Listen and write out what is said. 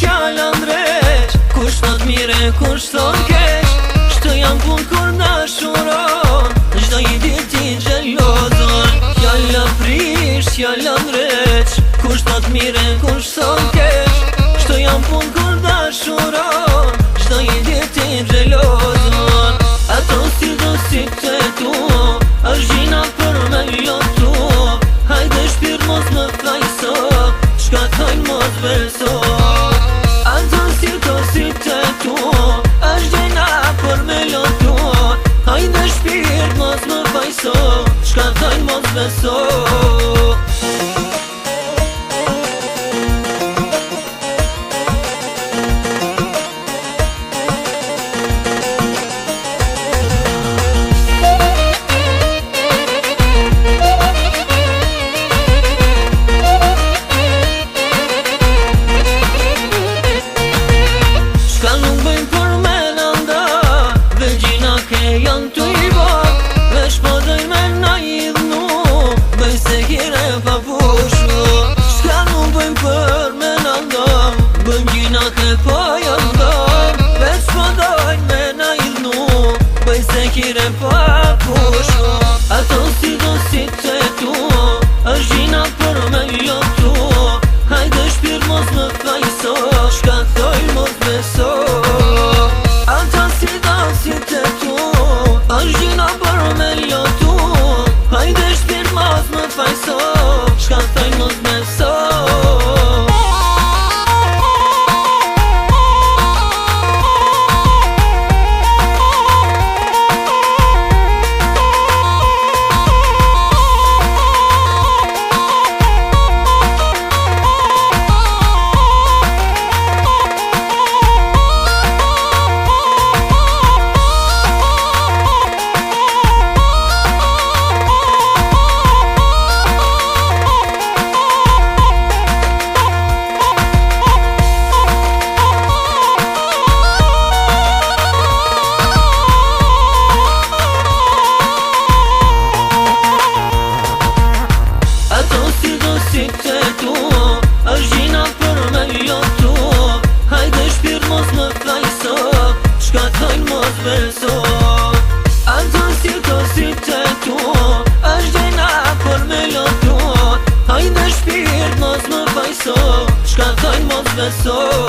fjalla ndreq, kush thot mire, kush thot keq, shto jam pun kur dashuron, çdo i diti gjelozon. Fjalla prish, fjalla ndreq, kush thot mire, kush thot keq, shto jam pun kur dashuron, çdo i diti gjelozon. Ato si do si të tu, është gjina për me lotu, hajde shpirt mos më thajso, çka thojnë mos beso. Ato si do si të tu, është gjina për me lotu, hajde shpirt mos më thajso, çka thojnë mos beso. Janë të i bak, veç po dojnë me na i dhnu, bëj se kire pa pushu. Shka nuk bëjmë për me na ndam, bëjmë gjina ke po janë ndam, veç po dojnë me na i dhnu, bëj se kire pa pushu. Ato si do si të tu, është gjina për me lotu, hajde shpirt mos më thajso, shka thojnë mos beso. Ato si do si të tu, është gjina për me lotu, hajde shpirt mos më thajso, shka thojnë mos beso. Si të tu, është gjina për me lotu, hajde shpirt mos më thajso, çka thojnë mos beso. Ato si të tu, është gjina për me lotu, hajde shpirt mos më thajso, çka thojnë mos beso.